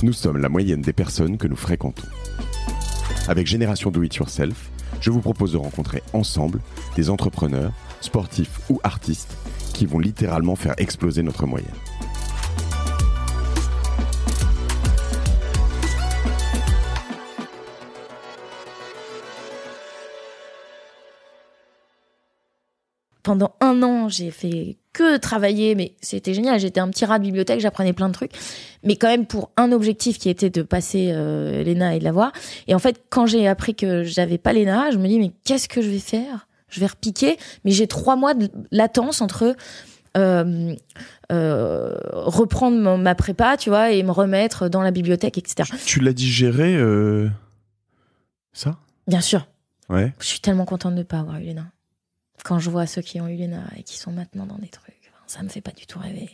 Nous sommes la moyenne des personnes que nous fréquentons. Avec Génération Do It Yourself, je vous propose de rencontrer ensemble des entrepreneurs, sportifs ou artistes qui vont littéralement faire exploser notre moyenne. Pendant 1 an, j'ai fait que travailler, mais c'était génial. J'étais un petit rat de bibliothèque, j'apprenais plein de trucs. Mais quand même pour un objectif qui était de passer l'ENA et de l'avoir. Et en fait, quand j'ai appris que j'avais pas l'ENA, je me dis, mais qu'est-ce que je vais faire ? Je vais repiquer. Mais j'ai 3 mois de latence entre reprendre ma prépa, tu vois, et me remettre dans la bibliothèque, etc. Tu l'as digéré, ça ? Bien sûr. Ouais. Je suis tellement contente de ne pas avoir eu l'ENA. Quand je vois ceux qui ont eu l'ENA et qui sont maintenant dans des trucs, ça me fait pas du tout rêver.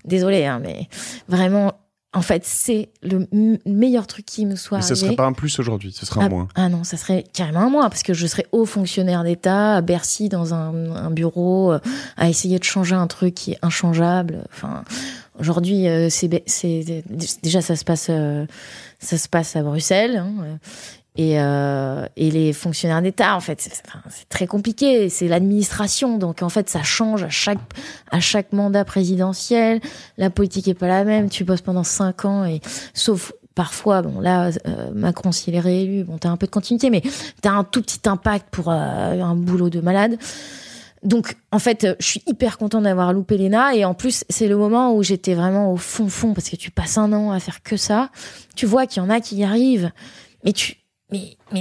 Désolée, hein, mais vraiment, en fait, c'est le meilleur truc qui me soit arrivé. Mais ça serait pas un plus aujourd'hui, ce serait un moins. Ah non, ça serait carrément un moins, parce que je serais haut fonctionnaire d'État, à Bercy, dans un bureau, à essayer de changer un truc qui est inchangeable. Enfin, aujourd'hui, déjà ça se passe à Bruxelles, hein, et les fonctionnaires d'État, en fait, c'est très compliqué. C'est l'administration, donc en fait, ça change à chaque mandat présidentiel. La politique est pas la même. Tu bosses pendant 5 ans, et sauf parfois, bon là, Macron s'il est réélu, bon t'as un peu de continuité, mais t'as un tout petit impact pour un boulot de malade. Donc, en fait, je suis hyper contente d'avoir loupé l'ENA, et en plus, c'est le moment où j'étais vraiment au fond, parce que tu passes 1 an à faire que ça. Tu vois qu'il y en a qui y arrivent, mais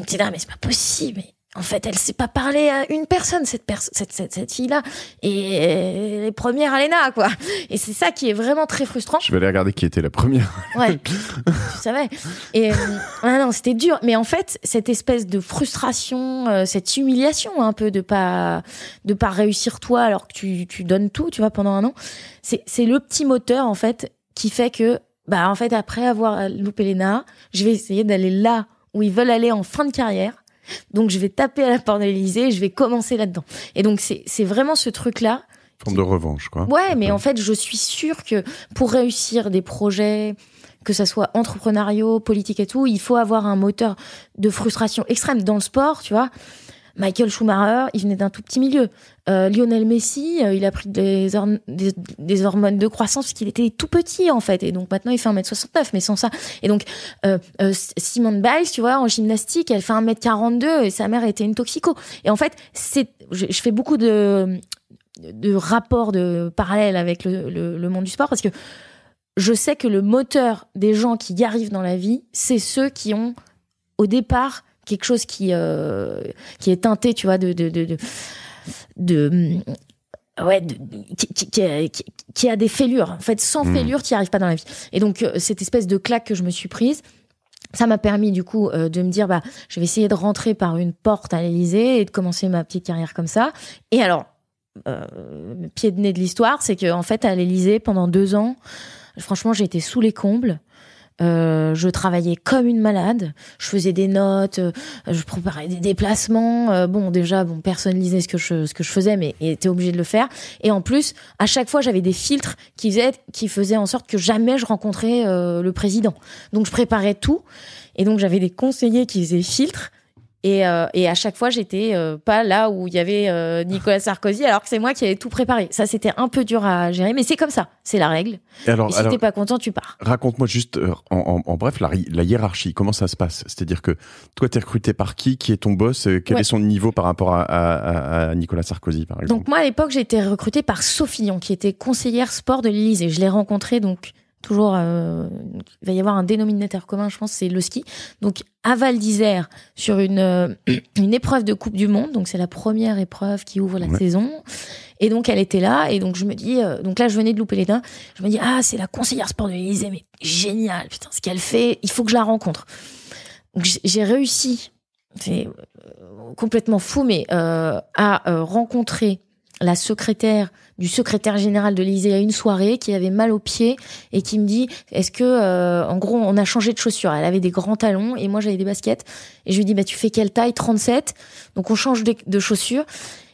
t'es là, mais c'est pas possible. Mais en fait, elle sait pas parler à une personne, cette fille-là. Et elle est première à l'ENA, quoi. Et c'est ça qui est vraiment très frustrant. Je vais aller regarder qui était la première. Ouais, tu savais. Et non, c'était dur. Mais en fait, cette espèce de frustration, cette humiliation un peu de pas réussir toi alors que tu donnes tout, tu vois, pendant 1 an, c'est le petit moteur, en fait, qui fait que, en fait, après avoir loupé l'ENA, je vais essayer d'aller là où ils veulent aller en fin de carrière. Donc, je vais taper à la porte de l'Élysée et je vais commencer là-dedans. Et donc, c'est vraiment ce truc-là. Forme de revanche, quoi. Ouais, mais en fait, je suis sûre que pour réussir des projets, que ça soit entrepreneuriaux, politiques et tout, il faut avoir un moteur de frustration extrême. Dans le sport, tu vois, Michael Schumacher, il venait d'un tout petit milieu. Lionel Messi, il a pris des hormones de croissance parce qu'il était tout petit, en fait. Et donc, maintenant, il fait 1m69, mais sans ça. Et donc, Simone Biles, tu vois, en gymnastique, elle fait 1m42 et sa mère était une toxico. Et en fait, je fais beaucoup de rapports de parallèles avec le monde du sport, parce que je sais que le moteur des gens qui y arrivent dans la vie, c'est ceux qui ont, au départ, quelque chose qui est teinté, tu vois, qui a des fêlures. En fait, sans fêlures, tu n'y arrives pas dans la vie. Et donc, cette espèce de claque que je me suis prise, ça m'a permis, du coup, de me dire, je vais essayer de rentrer par une porte à l'Élysée et de commencer ma petite carrière comme ça. Et alors, pied de nez de l'histoire, c'est que, en fait, à l'Élysée, pendant 2 ans, franchement, j'ai été sous les combles. Je travaillais comme une malade, je faisais des notes, je préparais des déplacements. Personne lisait ce que je faisais, mais était obligé de le faire. Et en plus, à chaque fois, j'avais des filtres qui faisaient en sorte que jamais je rencontrais le président. Donc, je préparais tout. Et donc, j'avais des conseillers qui faisaient filtres. Et à chaque fois, j'étais pas là où il y avait Nicolas Sarkozy, alors que c'est moi qui avais tout préparé. Ça, c'était un peu dur à gérer, mais c'est comme ça, c'est la règle. Et si t'es pas content, tu pars. Raconte-moi juste, en bref, la hiérarchie, comment ça se passe ? C'est-à-dire que toi, t'es recruté par qui est ton boss ? Quel est son niveau par rapport à Nicolas Sarkozy, par exemple ? Donc moi, à l'époque, j'ai été recrutée par Sophie Dion, qui était conseillère sport de l'Élysée. Je l'ai rencontrée, donc... Toujours, il va y avoir un dénominateur commun, je pense, c'est le ski. Donc, à Val d'Isère, sur une épreuve de Coupe du Monde. Donc, c'est la première épreuve qui ouvre la saison. Et donc, elle était là. Et donc, je me dis, donc là, je venais de louper les dents. Je me dis, c'est la conseillère sport de l'Élysée, mais génial, putain, ce qu'elle fait, il faut que je la rencontre. Donc, j'ai réussi, c'est complètement fou, mais à rencontrer la secrétaire du secrétaire général de l'Élysée à une soirée, qui avait mal aux pieds et qui me dit, est-ce que, en gros, on a changé de chaussures. Elle avait des grands talons et moi j'avais des baskets. Et je lui dis, tu fais quelle taille? 37. Donc on change de chaussures.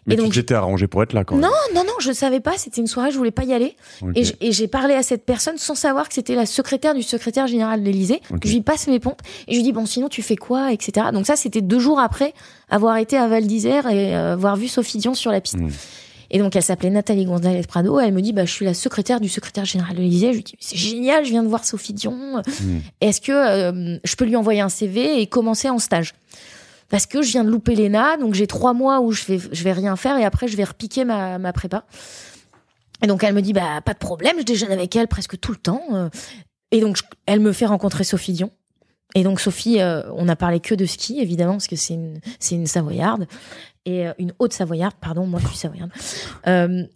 Mais et donc, tu t'étais arrangé pour être là, quand même. Non, je savais pas. C'était une soirée, je voulais pas y aller. Okay. Et j'ai parlé à cette personne sans savoir que c'était la secrétaire du secrétaire général de l'Élysée. Okay. Je lui passe mes pompes et je lui dis, bon, sinon, tu fais quoi, etc. Donc ça, c'était 2 jours après avoir été à Val d'Isère et avoir vu Sophie Dion sur la piste. Et donc, elle s'appelait Nathalie González Prado. Elle me dit, je suis la secrétaire du secrétaire général de l'Élysée. Je lui dis, c'est génial, je viens de voir Sophie Dion. Est-ce que je peux lui envoyer un CV et commencer en stage? Parce que je viens de louper l'ENA, donc j'ai 3 mois où je vais rien faire et après je vais repiquer ma prépa. Et donc elle me dit, pas de problème, je déjeune avec elle presque tout le temps. Et donc elle me fait rencontrer Sophie Dion. Et donc Sophie, on n'a parlé que de ski, évidemment, parce que c'est une Savoyarde. Et une Haute-Savoyarde, pardon, moi je suis Savoyarde.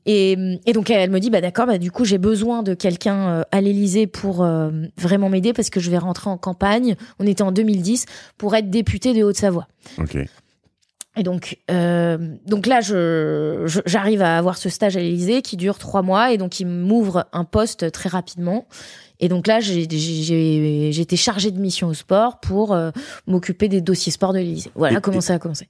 Et donc elle me dit, d'accord, du coup j'ai besoin de quelqu'un à l'Élysée pour vraiment m'aider parce que je vais rentrer en campagne. On était en 2010 pour être députée de Haute-Savoie. Ok. Et donc là, j'arrive à avoir ce stage à l'Élysée qui dure 3 mois et donc il m'ouvre un poste très rapidement. Et donc là, j'étais chargée de mission au sport pour m'occuper des dossiers sport de l'Élysée. Voilà comment ça a commencé.